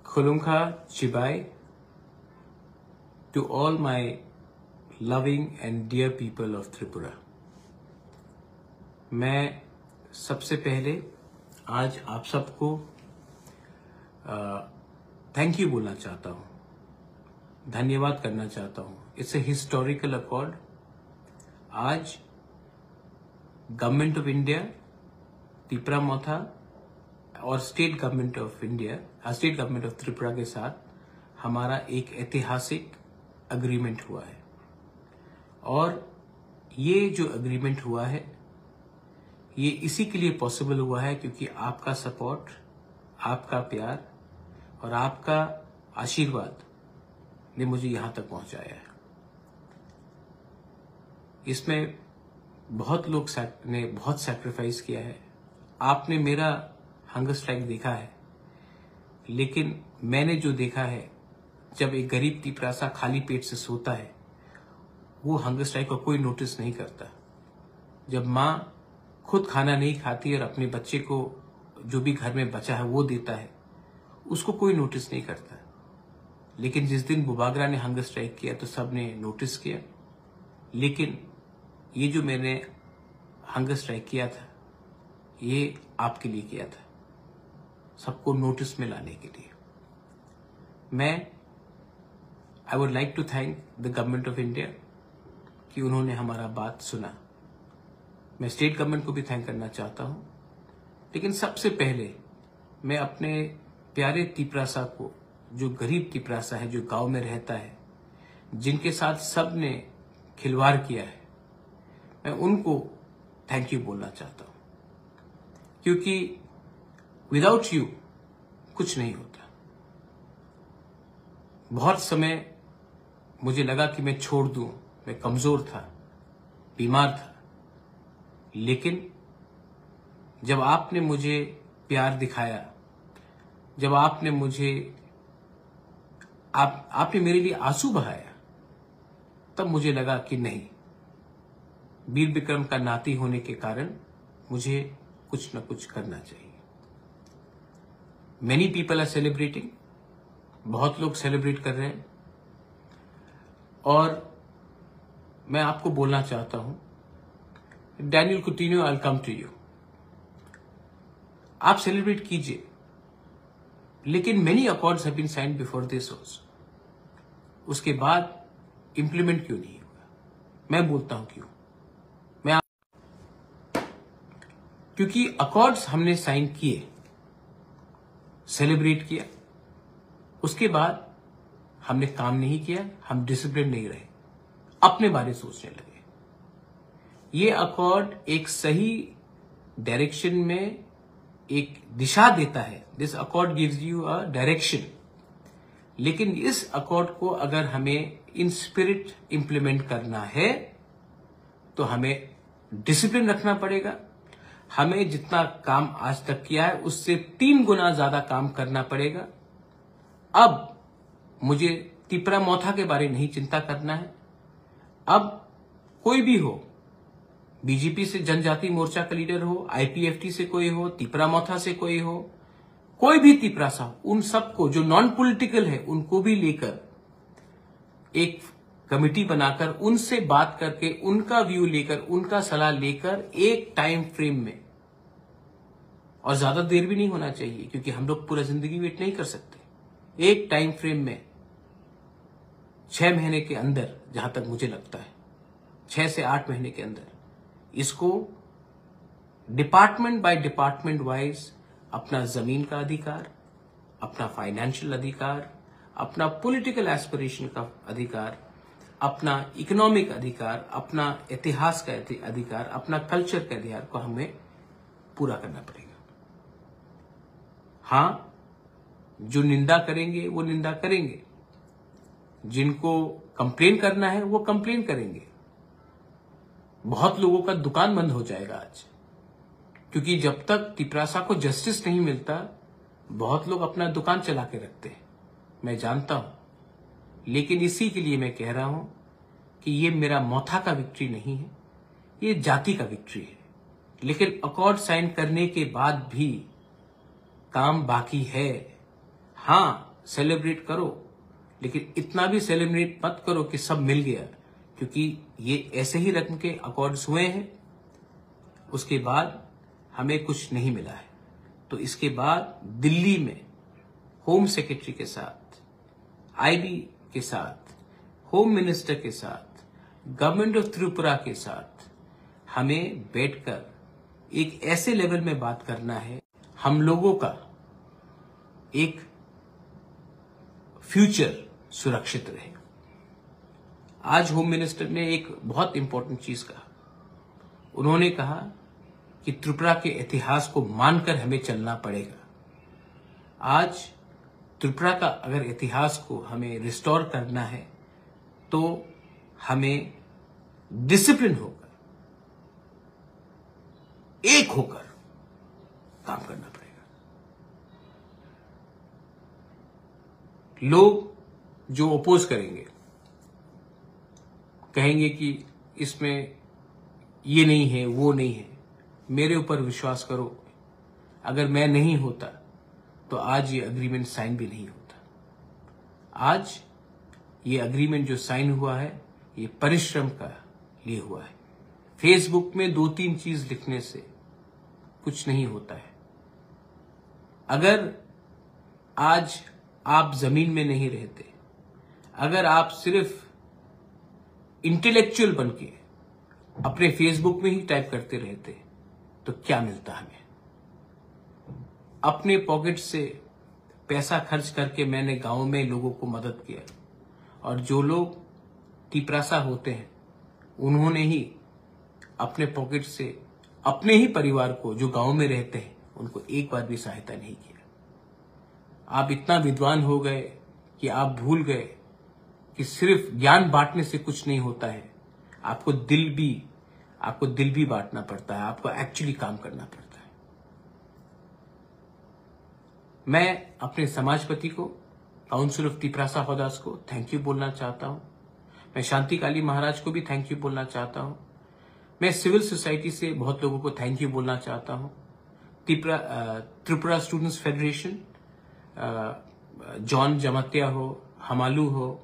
Khulunka Chibai, to all my loving and dear people of Tripura. मैं सबसे पहले आज आप सबको थैंक यू बोलना चाहता हूँ, धन्यवाद करना चाहता हूँ। It's a historical accord. आज गवर्नमेंट ऑफ इंडिया, त्रिपुरा मोथा और state government of India, state government of Tripura के साथ हमारा एक ऐतिहासिक अग्रीमेंट हुआ है। और ये जो अग्रीमेंट हुआ है ये इसी के लिए पॉसिबल हुआ है क्योंकि आपका सपोर्ट, आपका प्यार और आपका आशीर्वाद ने मुझे यहां तक पहुंचाया है। इसमें बहुत लोग ने बहुत सैक्रिफाइस किया है। आपने मेरा हंगर स्ट्राइक देखा है, लेकिन मैंने जो देखा है, जब एक गरीब तिपरासा खाली पेट से सोता है वो हंगर स्ट्राइक को कोई नोटिस नहीं करता। जब माँ खुद खाना नहीं खाती और अपने बच्चे को जो भी घर में बचा है वो देता है, उसको कोई नोटिस नहीं करता। लेकिन जिस दिन बुबागरा ने हंगर स्ट्राइक किया तो सब ने नोटिस किया। लेकिन ये जो मैंने हंगर स्ट्राइक किया था ये आपके लिए किया था, सबको नोटिस में लाने के लिए। I would like to thank the government of India कि उन्होंने हमारा बात सुना। मैं स्टेट गवर्नमेंट को भी थैंक करना चाहता हूं, लेकिन सबसे पहले मैं अपने प्यारे तिपरासा को, जो गरीब तिपरासा है, जो गांव में रहता है, जिनके साथ सब ने खिलवाड़ किया है, मैं उनको थैंक यू बोलना चाहता हूं। क्योंकि विदाउट यू कुछ नहीं होता। बहुत समय मुझे लगा कि मैं छोड़ दूं, मैं कमजोर था, बीमार था, लेकिन जब आपने मुझे प्यार दिखाया, जब आपने आपने मेरे लिए आंसू बहाया, तब मुझे लगा कि नहीं, वीर विक्रम का नाती होने के कारण मुझे कुछ न कुछ करना चाहिए। मेनी पीपल आर सेलिब्रेटिंग, बहुत लोग सेलिब्रेट कर रहे हैं। और मैं आपको बोलना चाहता हूं, Daniel Coutinho, I will come to you. आप सेलिब्रेट कीजिए, लेकिन many accords have been signed before this also. उसके बाद इंप्लीमेंट क्यों नहीं हुआ? मैं बोलता हूं क्यों। क्योंकि अकॉर्ड्स हमने साइन किए, सेलिब्रेट किया, उसके बाद हमने काम नहीं किया, हम डिसिप्लिन नहीं रहे, अपने बारे सोचने लगे। ये अकॉर्ड एक सही डायरेक्शन में एक दिशा देता है। This accord gives you a direction. लेकिन इस अकॉर्ड को अगर हमें इन स्पिरिट इंप्लीमेंट करना है तो हमें डिसिप्लिन रखना पड़ेगा। हमें जितना काम आज तक किया है उससे 3 गुना ज्यादा काम करना पड़ेगा। अब मुझे त्रिपुरा मोथा के बारे में नहीं चिंता करना है। अब कोई भी हो, बीजेपी से जनजाति मोर्चा का लीडर हो, आईपीएफटी से कोई हो, त्रिपुरा मोथा से कोई हो, कोई भी तिपरासा हो, उन सबको जो नॉन पॉलिटिकल है उनको भी लेकर एक कमेटी बनाकर उनसे बात करके, उनका व्यू लेकर, उनका सलाह लेकर एक टाइम फ्रेम में, और ज्यादा देर भी नहीं होना चाहिए क्योंकि हम लोग पूरा जिंदगी वेट नहीं कर सकते, एक टाइम फ्रेम में 6 महीने के अंदर, जहां तक मुझे लगता है 6 से 8 महीने के अंदर इसको डिपार्टमेंट बाय डिपार्टमेंट वाइज अपना जमीन का अधिकार, अपना फाइनेंशियल अधिकार, अपना पॉलिटिकल एस्पिरेशन का अधिकार, अपना इकोनॉमिक अधिकार, अपना इतिहास का अधिकार, अपना कल्चर का अधिकार को हमें पूरा करना पड़ेगा। हां, जो निंदा करेंगे वो निंदा करेंगे, जिनको कंप्लेन करना है वो कंप्लेन करेंगे। बहुत लोगों का दुकान बंद हो जाएगा आज, क्योंकि जब तक तिपरासा को जस्टिस नहीं मिलता बहुत लोग अपना दुकान चला के रखते हैं, मैं जानता हूं। लेकिन इसी के लिए मैं कह रहा हूं कि ये मेरा मोथा का विक्ट्री नहीं है, ये जाति का विक्ट्री है। लेकिन अकॉर्ड साइन करने के बाद भी काम बाकी है। हां, सेलिब्रेट करो, लेकिन इतना भी सेलिब्रेट मत करो कि सब मिल गया, क्योंकि ये ऐसे ही रकम के अकॉर्ड्स हुए हैं, उसके बाद हमें कुछ नहीं मिला है। तो इसके बाद दिल्ली में होम सेक्रेटरी के साथ, आईबी के साथ, होम मिनिस्टर के साथ, गवर्नमेंट ऑफ त्रिपुरा के साथ हमें बैठकर एक ऐसे लेवल में बात करना है, हम लोगों का एक फ्यूचर सुरक्षित रहे। आज होम मिनिस्टर ने एक बहुत इंपॉर्टेंट चीज कहा। उन्होंने कहा कि त्रिपुरा के इतिहास को मानकर हमें चलना पड़ेगा। आज त्रिपुरा का अगर इतिहास को हमें रिस्टोर करना है तो हमें डिसिप्लिन होकर, एक होकर काम करना पड़ेगा। लोग जो अपोज करेंगे, कहेंगे कि इसमें ये नहीं है, वो नहीं है, मेरे ऊपर विश्वास करो, अगर मैं नहीं होता तो आज ये अग्रीमेंट साइन भी नहीं होता। आज ये अग्रीमेंट जो साइन हुआ है, ये परिश्रम का लिए हुआ है। फेसबुक में 2-3 चीज लिखने से कुछ नहीं होता है। अगर आज आप जमीन में नहीं रहते, अगर आप सिर्फ इंटेलेक्चुअल बनके अपने फेसबुक में ही टाइप करते रहते, तो क्या मिलता हमें? अपने पॉकेट से पैसा खर्च करके मैंने गांव में लोगों को मदद किया, और जो लोग तिपरासा होते हैं उन्होंने ही अपने पॉकेट से अपने ही परिवार को, जो गांव में रहते हैं, उनको एक बार भी सहायता नहीं किया। आप इतना विद्वान हो गए कि आप भूल गए कि सिर्फ ज्ञान बांटने से कुछ नहीं होता है, आपको दिल भी बांटना पड़ता है, आपको एक्चुअली काम करना पड़ता है। मैं अपने समाजपति को, काउंसिल ऑफ तिपरासा हौदास को थैंक यू बोलना चाहता हूं। मैं शांति काली महाराज को भी थैंक यू बोलना चाहता हूं। मैं सिविल सोसाइटी से बहुत लोगों को थैंक यू बोलना चाहता हूं। त्रिपुरा स्टूडेंट्स फेडरेशन, जॉन जमत्या हो, हमालू हो,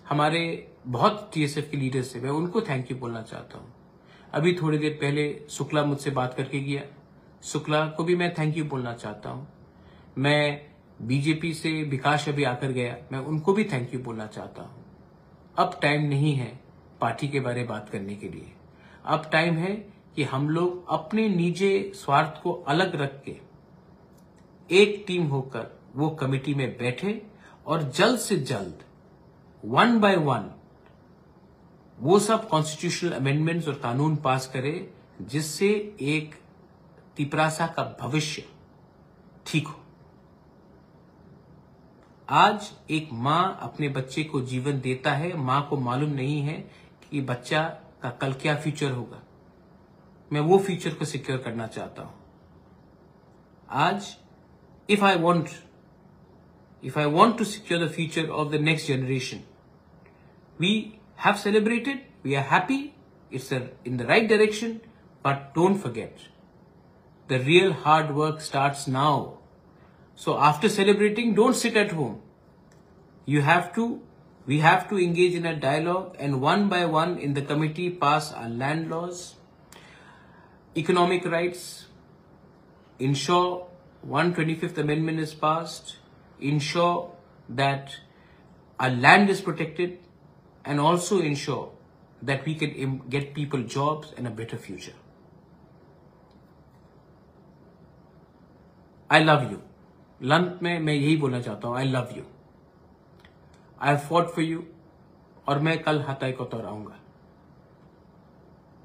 हमारे बहुत टीएसएफ के लीडर्स है, मैं उनको थैंक यू बोलना चाहता हूं। अभी थोड़ी देर पहले शुक्ला मुझसे बात करके गया, शुक्ला को भी मैं थैंक यू बोलना चाहता हूं। मैं बीजेपी से विकास अभी आकर गया, मैं उनको भी थैंक यू बोलना चाहता हूं। अब टाइम नहीं है पार्टी के बारे में बात करने के लिए। अब टाइम है कि हम लोग अपने निजी स्वार्थ को अलग रख के एक टीम होकर वो कमेटी में बैठे और जल्द से जल्द 1 by 1 वो सब कॉन्स्टिट्यूशनल अमेंडमेंट्स और कानून पास करे, जिससे एक तिपरासा का भविष्य ठीक हो। आज एक मां अपने बच्चे को जीवन देता है, मां को मालूम नहीं है कि बच्चा का कल क्या फ्यूचर होगा। मैं वो फ्यूचर को सिक्योर करना चाहता हूं। आज if I want to secure the future of the next generation, we have celebrated, we are happy, it's in the right direction, but don't forget, the real hard work starts now. So after celebrating, don't sit at home. We have to engage in a dialogue, and 1 by 1 in the committee pass our land laws, economic rights, ensure 125th amendment is passed, ensure that our land is protected, and also ensure that we can get people jobs and a better future. I love you. लंत में मैं यही बोलना चाहता हूं, I love you. I have fought for you, और मैं कल हताई को तोड़ाऊंगा।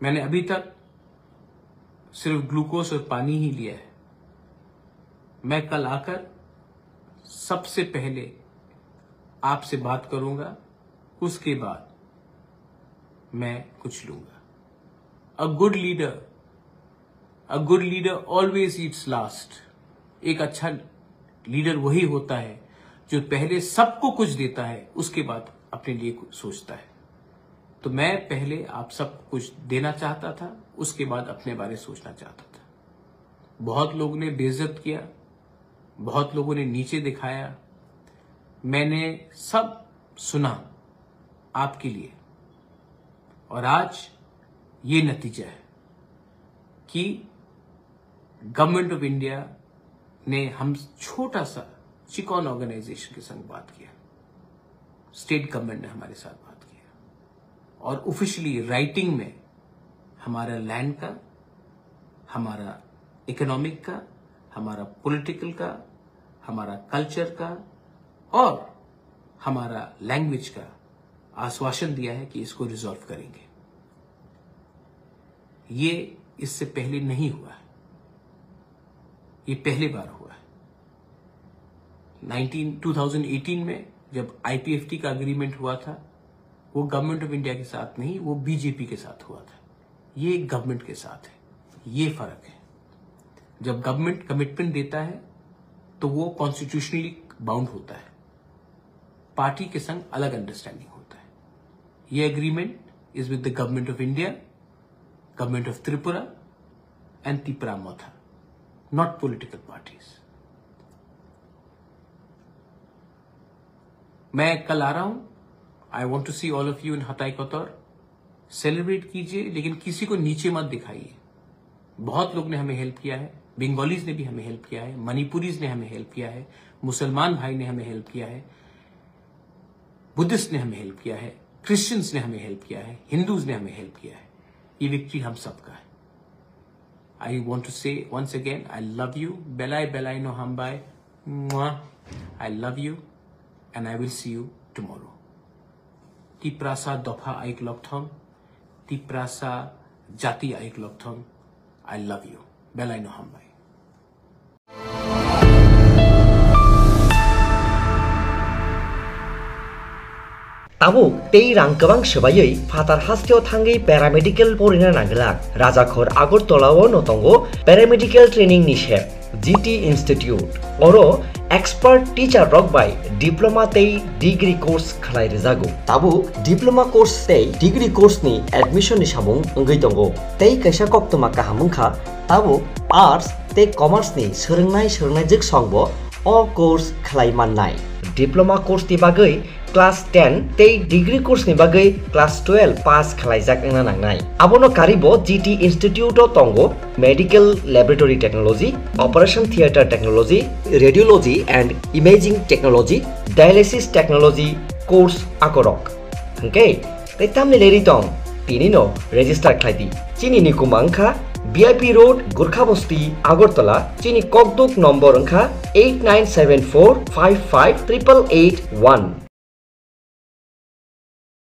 मैंने अभी तक सिर्फ ग्लूकोज और पानी ही लिया है। मैं कल आकर सबसे पहले आपसे बात करूंगा, उसके बाद मैं कुछ लूंगा। A good leader always eats last. एक अच्छा लीडर वही होता है जो पहले सबको कुछ देता है, उसके बाद अपने लिए कुछ सोचता है। तो मैं पहले आप सब कुछ देना चाहता था, उसके बाद अपने बारे सोचना चाहता था। बहुत लोगों ने बेइज्जत किया, बहुत लोगों ने नीचे दिखाया, मैंने सब सुना आपके लिए, और आज ये नतीजा है कि गवर्नमेंट ऑफ इंडिया ने हम छोटा सा चिकॉन ऑर्गेनाइजेशन के संग बात किया, स्टेट गवर्नमेंट ने हमारे साथ बात किया, और ऑफिशियली राइटिंग में हमारा लैंड का, हमारा इकोनॉमिक का, हमारा पॉलिटिकल का, हमारा कल्चर का और हमारा लैंग्वेज का आश्वासन दिया है कि इसको रिजॉल्व करेंगे। ये इससे पहले नहीं हुआ है, ये पहली बार हुआ है। 2018 में जब IPFT का एग्रीमेंट हुआ था, वो गवर्नमेंट ऑफ इंडिया के साथ नहीं, वो बीजेपी के साथ हुआ था। ये गवर्नमेंट के साथ है, ये फर्क है। जब गवर्नमेंट कमिटमेंट देता है तो वो कॉन्स्टिट्यूशनली बाउंड होता है, पार्टी के संग अलग अंडरस्टैंडिंग होता है। ये agreement is with the government of India, government of Tripura and तिपरामोथा, not political parties. मैं कल आ रहा हूं, आई want to see all of you in हताई कोतौर। Celebrate कीजिए, लेकिन किसी को नीचे मत दिखाइए। बहुत लोग ने हमें हेल्प किया है, बंगालीज ने भी हमें हेल्प किया है, मणिपुरीज ने हमें हेल्प किया है, मुसलमान भाई ने हमें हेल्प किया है, बुद्धिस्ट ने हमें हेल्प किया है, क्रिश्चियंस ने हमें हेल्प किया है, हिंदूज ने हमें हेल्प किया है। ये विक्ट्री हम सबका है। I want to say once again, I love you. बेलाई बेलाई नो हम बाय, I love you and I will see you tomorrow. Tiprasa दफा आइक लॉकथॉन, तिप्रासा जाति आइक लॉकथॉन। I love you. Belai no hambai. Tabuk tei rang kebang sebayoi fatar hasteo thangai paramedical porina nanglak Rajakhor Agartala no tongo paramedical training ni shep GT Institute oro expert teacher rock by diploma tei degree course khalai rejago. Tabuk diploma course tei degree course ni admission ni samung ngai tongo tei kaisa koktoma kahamungkha tabuk arts tei commerce ni sorongnai jik songbo o course khalai mannai. Diploma course ti bagai class 10 tei degree course ni bagai class 12 pass khlaijak ena nangnai. Abono karibo GT Institute o tongo medical laboratory technology, operation theater technology, radiology and imaging technology, dialysis technology course akorok. Okay, tei tamni leri tong tini no register khlaidi. Chini ni kumangkha VIP Road, Gurkha Basti, Agartala, Chini Kokduk number angkha 8974558881.